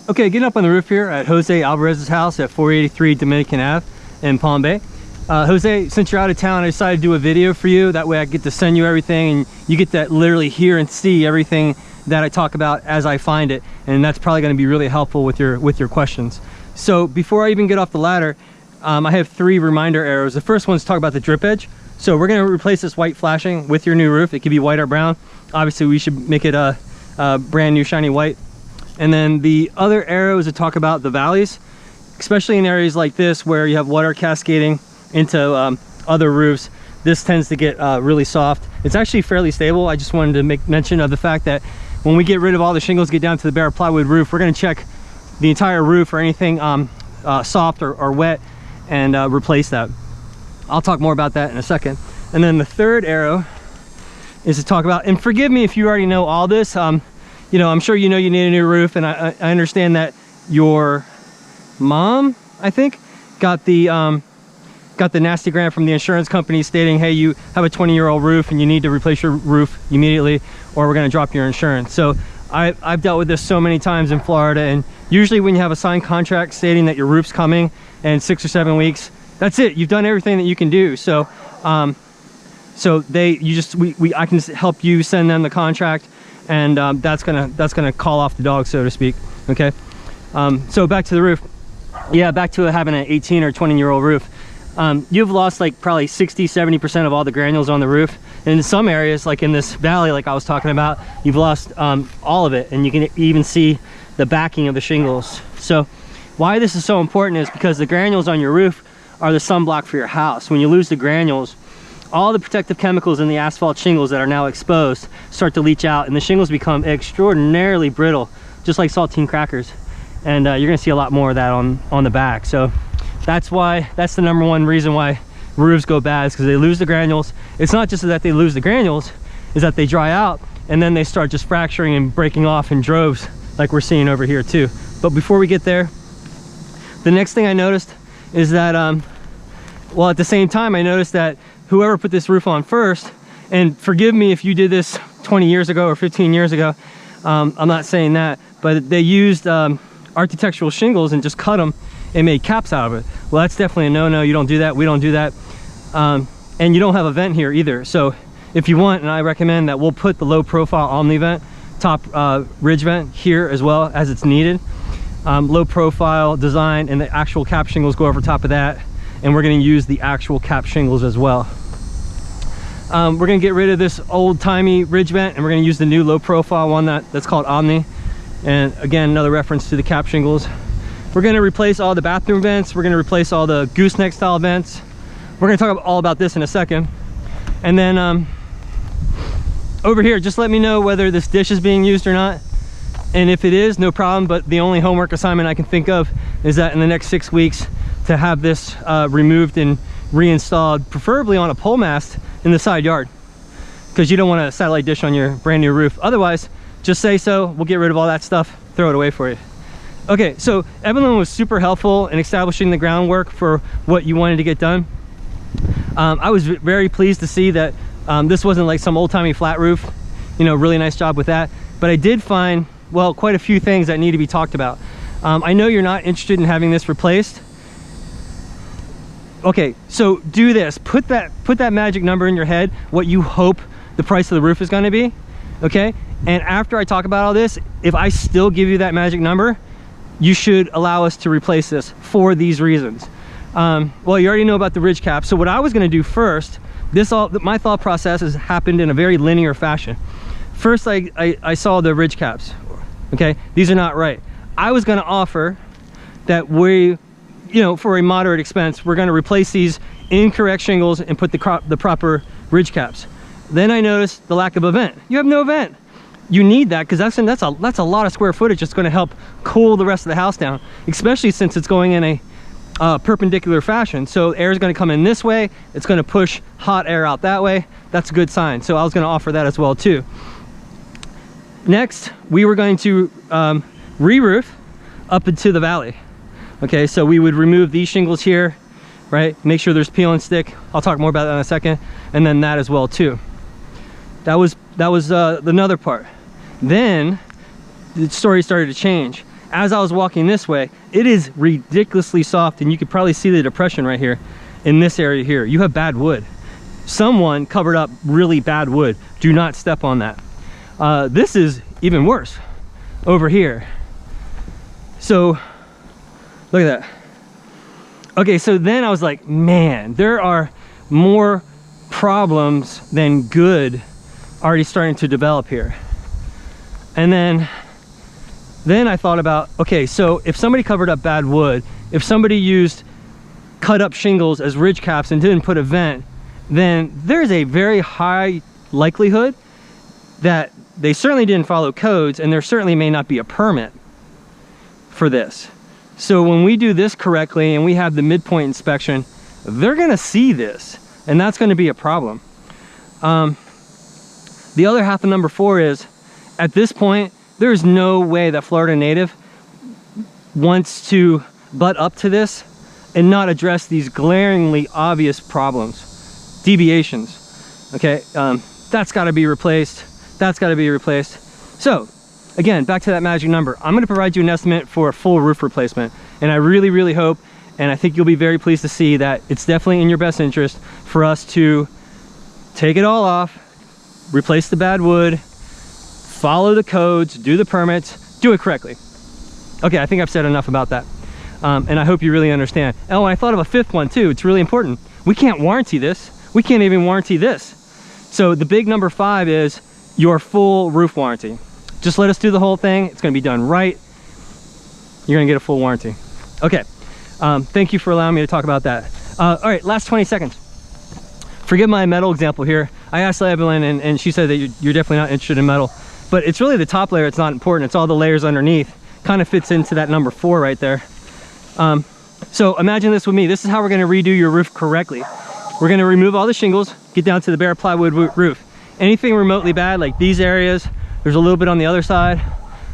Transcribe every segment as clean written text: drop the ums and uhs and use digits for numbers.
Okay, getting up on the roof here at Jose Alvarez's house at 483 Dominican Ave in Palm Bay. Jose, since you're out of town, I decided to do a video for you. That way I get to send you everything and you get to literally hear and see everything that I talk about as I find it. And that's probably going to be really helpful with your questions. So before I even get off the ladder, I have 3 reminder arrows. The first one's talk about the drip edge. So we're going to replace this white flashing with your new roof. It could be white or brown. Obviously we should make it a brand new shiny white. And then the other arrow is to talk about the valleys, especially in areas like this where you have water cascading into other roofs. This tends to get really soft. It's actually fairly stable. I just wanted to make mention of the fact that when we get rid of all the shingles, get down to the bare plywood roof, we're going to check the entire roof for anything soft or wet and replace that. I'll talk more about that in a second. And then the third arrow is to talk about, and forgive me if you already know all this, you know, I'm sure you know you need a new roof, and I understand that your mom, I think, got the nasty grant from the insurance company stating, hey, you have a 20-year-old roof and you need to replace your roof immediately or we're going to drop your insurance. So I've dealt with this so many times in Florida, and usually when you have a signed contract stating that your roof's coming in 6 or 7 weeks, that's it. You've done everything that you can do. So I can help you send them the contract, and that's gonna call off the dog, so to speak. Okay. So back to the roof. Yeah, back to having an 18 or 20-year-old roof. You've lost like probably 60-70% of all the granules on the roof, and in some areas like in this valley like I was talking about, you've lost all of it, and you can even see the backing of the shingles. So why this is so important is because the granules on your roof are the sunblock for your house. When you lose the granules, all the protective chemicals in the asphalt shingles that are now exposed start to leach out, and the shingles become extraordinarily brittle, just like saltine crackers. And you're gonna see a lot more of that on the back. So that's the #1 reason why roofs go bad, is because they lose the granules. It's not just that they lose the granules, is that they dry out and then they start just fracturing and breaking off in droves like we're seeing over here too. But before we get there, the next thing I noticed is that well, at the same time I noticed that whoever put this roof on first, and forgive me if you did this 20 years ago or 15 years ago, I'm not saying that, but they used architectural shingles and just cut them and made caps out of it. Well, that's definitely a no-no. You don't do that. We don't do that. And you don't have a vent here either. So if you want, and I recommend that, we'll put the low profile Omni vent, top ridge vent here as well as it's needed. Low profile design, and the actual cap shingles go over top of that, and we're going to use the actual cap shingles as well. We're going to get rid of this old-timey ridge vent, and we're going to use the new low profile one that's called Omni, and again another reference to the cap shingles. We're going to replace all the bathroom vents. We're going to replace all the gooseneck style vents. We're going to talk all about this in a second. And then over here, just let me know whether this dish is being used or not. And if it is, no problem. But the only homework assignment I can think of is that in the next 6 weeks to have this removed and reinstalled, preferably on a pole mast in the side yard, because you don't want a satellite dish on your brand new roof. Otherwise, just say so. We'll get rid of all that stuff, throw it away for you. Okay, so Evelyn was super helpful in establishing the groundwork for what you wanted to get done. I was very pleased to see that this wasn't like some old-timey flat roof. You know, really nice job with that. But I did find, well, quite a few things that need to be talked about. I know you're not interested in having this replaced. Okay, so do this. Put that magic number in your head, what you hope the price of the roof is going to be. Okay, and after I talk about all this, if I still give you that magic number, you should allow us to replace this for these reasons. Well, you already know about the ridge cap. So what I was going to do first, my thought process has happened in a very linear fashion. First, I saw the ridge caps. Okay, these are not right. I was going to offer that we, you know, for a moderate expense, we're going to replace these incorrect shingles and put the proper ridge caps. Then I noticed the lack of a vent. You have no vent. You need that, because that's a lot of square footage. It's going to help cool the rest of the house down, especially since it's going in a perpendicular fashion. So air is going to come in this way. It's going to push hot air out that way. That's a good sign. So I was going to offer that as well too. Next, we were going to re-roof up into the valley. Okay, so we would remove these shingles here, right? Make sure there's peel and stick. I'll talk more about that in a second. And then that as well too. That was another part. Then the story started to change. as I was walking this way, it is ridiculously soft, and you could probably see the depression right here in this area here. You have bad wood. Someone covered up really bad wood. Do not step on that. This is even worse over here. So look at that. Okay, so then I was like, man, there are more problems than good already starting to develop here. And then I thought about, okay, so if somebody covered up bad wood, if somebody used cut up shingles as ridge caps and didn't put a vent, then there's a very high likelihood that they certainly didn't follow codes, and there certainly may not be a permit for this. So when we do this correctly and we have the midpoint inspection, they're gonna see this, and that's gonna be a problem. The other half of number 4 is, at this point, there's no way that Florida native wants to butt up to this and not address these glaringly obvious problems, deviations. Okay, that's got to be replaced. That's got to be replaced. So again, back to that magic number. I'm going to provide you an estimate for a full roof replacement, and I really, really hope, and I think you'll be very pleased to see that it's definitely in your best interest for us to take it all off, replace the bad wood, follow the codes, do the permits, do it correctly. Okay, I think I've said enough about that. And I hope you really understand. Oh, and I thought of a 5th one too. It's really important. We can't warranty this. We can't even warranty this. So the big number 5 is your full roof warranty. Just let us do the whole thing. It's gonna be done right. You're gonna get a full warranty. Okay, thank you for allowing me to talk about that. All right, last 20 seconds. Forget my metal example here. I asked Evelyn, and she said that you're definitely not interested in metal. But it's really the top layer, it's not important. It's all the layers underneath. Kind of fits into that number 4 right there. So imagine this with me. This is how we're gonna redo your roof correctly. We're gonna remove all the shingles, get down to the bare plywood roof. Anything remotely bad, like these areas, there's a little bit on the other side,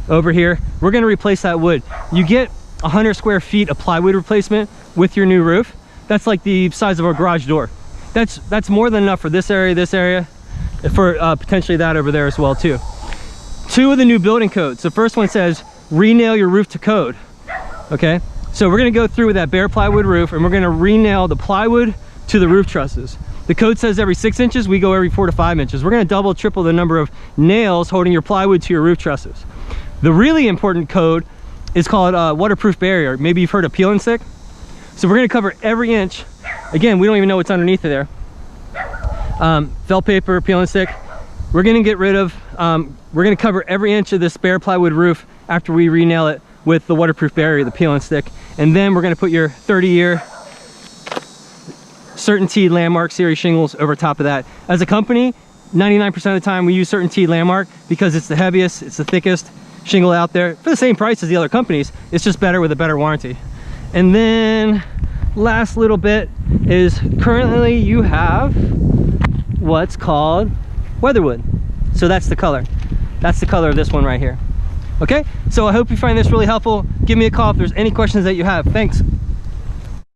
over here, we're gonna replace that wood. You get 100 square feet of plywood replacement with your new roof. That's like the size of a garage door. That's more than enough for this area, for potentially that over there as well too. 2 of the new building codes. The first one says, re-nail your roof to code, okay? So we're gonna go through with that bare plywood roof, and we're gonna re-nail the plywood to the roof trusses. The code says every 6 inches, we go every 4 to 5 inches. We're gonna double, triple the number of nails holding your plywood to your roof trusses. The really important code is called waterproof barrier. Maybe you've heard of peel and stick. So we're gonna cover every inch. Again, we don't even know what's underneath of there. Felt paper, peel and stick. We're gonna get rid of, we're gonna cover every inch of this bare plywood roof after we re-nail it with the waterproof barrier, the peel and stick. And then we're gonna put your 30-year Certainty Landmark series shingles over top of that. As a company, 99% of the time we use Certainty Landmark because it's the heaviest, it's the thickest shingle out there for the same price as the other companies. It's just better with a better warranty. And then last little bit is, currently you have what's called weatherwood. So that's the color. That's the color of this one right here. Okay, so I hope you find this really helpful. Give me a call if there's any questions that you have. Thanks.